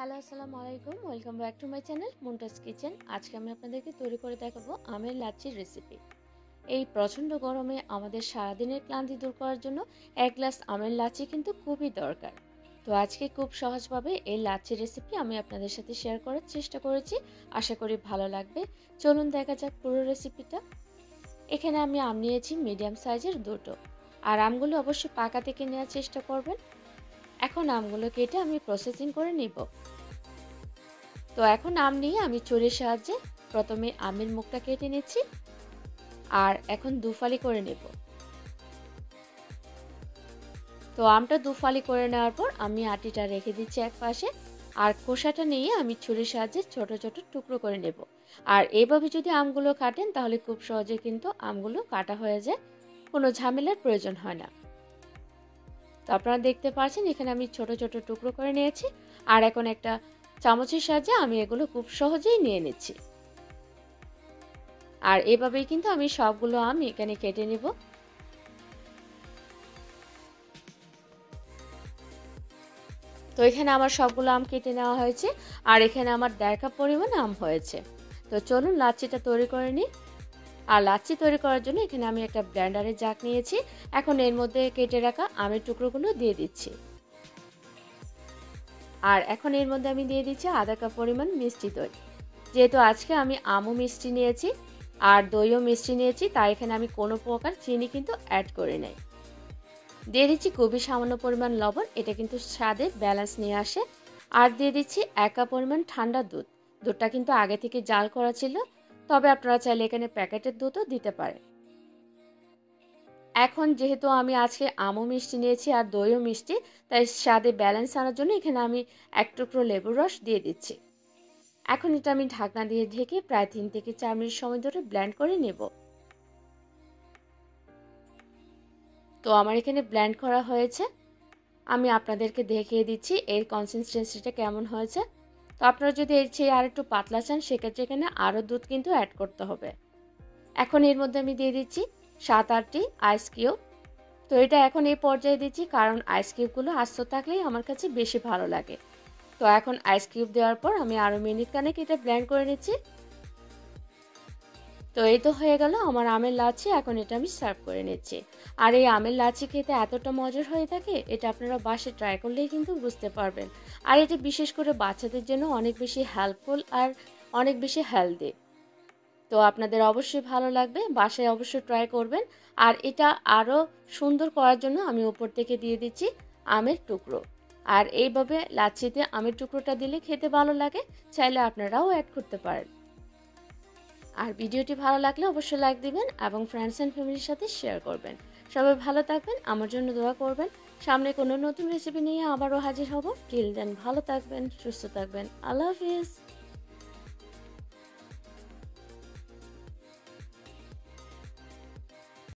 Hello আসসালামু আলাইকুম, welcome back to my channel Munta's kitchen. আজকে আমি আপনাদেরকে তৈরি করে দেখাবো আমের লাচ্ছির রেসিপি। এই প্রচণ্ড গরমে আমাদের সারাদিনের ক্লান্তি দূর করার জন্য এক গ্লাস আমের লাচ্ছি কিন্তু খুবই দরকার। তো আজকে খুব সহজভাবে এই লাচ্ছির রেসিপি আমি আপনাদের সাথে শেয়ার করার চেষ্টা করেছি। আশা করি ভালো লাগবে। চলুন দেখা যাক পুরো রেসিপিটা। এখানে আমি আম নিয়েছি মিডিয়াম সাইজের দুটো, আর আমগুলো অবশ্যই পাকা থেকে নেওয়ার চেষ্টা করবেন। এখন আমগুলো কেটে আমি প্রসেসিং করে নিব। তো এখন আম নিয়ে আমি ছুরির সাহায্যে প্রথমে আমের মুখটা কেটে নিচ্ছি, আর এখন দুফালি করে নেব। তো আমটা দুফালি করে নেওয়ার পর আমি আটিটা রেখে দিচ্ছি এক পাশে, আর খোসাটা নিয়ে আমি ছুরির সাহায্যে ছোট ছোট টুকরো করে নেব। আর এইভাবে যদি আমগুলো কাটেন তাহলে খুব সহজে কিন্তু আমগুলো কাটা হয়ে যায়, কোনো ঝামেলার প্রয়োজন হয় না। তো আপনারা দেখতে পাচ্ছেন এখানে আমি ছোট ছোট টুকরো করে নিয়েছি, আর এখন একটা চামচের সাহায্যে আমি এগুলো খুব সহজেই নিয়ে নিচ্ছি। আর এভাবেই কিন্তু আমি সবগুলো আম এখানে কেটে নিব। তো এখানে আমার সবগুলো আম কেটে নেওয়া হয়েছে, আর এখানে আমার 1.5 কাপ পরিমাণ আম হয়েছে। তো চলুন লাচ্ছিটা তৈরি করে নিই। আর লাচ্ছি তৈরি করার জন্য এখানে আমি একটা ব্লেন্ডারের জাগ নিয়েছি। এখন এর মধ্যে কেটে রাখা আমের টুকরোগুলো দিয়ে দিচ্ছি। আর এখন এর মধ্যে আমি দিয়ে দিচ্ছি আধা কাপ পরিমাণ মিষ্টি দই। যেহেতু আজকে আমি আমও মিষ্টি নিয়েছি আর দইও মিষ্টি নিয়েছি, তাই এখানে আমি কোনো প্রকার চিনি কিন্তু অ্যাড করি নাই। দিয়ে দিচ্ছি খুবই সামান্য পরিমাণ লবণ, এটা কিন্তু স্বাদে ব্যালেন্স নিয়ে আসে। আর দিয়ে দিচ্ছি 1 কাপ পরিমাণ ঠান্ডা দুধ। দুধটা কিন্তু আগে থেকে জাল করা ছিল, তবে আপনারা চাইলে এখানে প্যাকেটের দুধও দিতে পারেন। এখন যেহেতু আমি আজকে আমও মিষ্টি নিয়েছি আর দইও মিষ্টি, তাই স্বাদে ব্যালেন্স আনার জন্য এখানে আমি এক টুকরো লেবুর রস দিয়ে দিচ্ছি। এখন এটা আমি ঢাকনা দিয়ে ঢেকে প্রায় 3 থেকে 4 মিনিট সময় ধরে ব্লেন্ড করে নেব। তো আমার এখানে ব্লেন্ড করা হয়েছে, আমি আপনাদেরকে দেখিয়ে দিচ্ছি এর কনসিস্টেন্সিটা কেমন হয়েছে। তো আপনারা যদি এর চেয়ে আর একটু পাতলা চান সেক্ষেত্রে এখানে আরও দুধ কিন্তু অ্যাড করতে হবে। এখন এর মধ্যে আমি দিয়ে দিচ্ছি 7-8টি আইস কিউব। তো এটা এখন এই পর্যায়ে দিচ্ছি কারণ আইস কিউবগুলো আস্ত থাকলেই আমার কাছে বেশি ভালো লাগে। তো এখন আইস কিউব দেওয়ার পর আমি আরও মিনিট খানেক এটা ব্লেন্ড করে নিচ্ছি। তো এই তো হয়ে গেল আমার আমের লাচ্ছি। এখন এটা আমি সার্ভ করে নিচ্ছি। আর এই আমের লাচ্ছি খেতে এতটা মজার হয়ে থাকে, এটা আপনারা বাসায় ট্রাই করলেই কিন্তু বুঝতে পারবেন। আর এটা বিশেষ করে বাচ্চাদের জন্য অনেক বেশি হেল্পফুল আর অনেক বেশি হেলদি। তো আপনাদের অবশ্যই ভালো লাগবে, বাসায় অবশ্যই ট্রাই করবেন। আর এটা আরও সুন্দর করার জন্য আমি উপর থেকে দিয়ে দিচ্ছি আমের টুকরো। আর এইভাবে লাচ্ছিতে আমের টুকরোটা দিলে খেতে ভালো লাগে, চাইলে আপনারাও অ্যাড করতে পারেন। আর ভিডিওটি ভালো লাগলে অবশ্যই লাইক দিবেন এবং ফ্রেন্ডস এন্ড ফ্যামিলির সাথে শেয়ার করবেন। সবাই ভালো থাকবেন, আমার জন্য দোয়া করবেন। সামনে কোনো নতুন রেসিপি নিয়ে আবারও হাজির হব। টিল দেন ভালো থাকবেন, সুস্থ থাকবেন। আল্লাহ হাফিজ।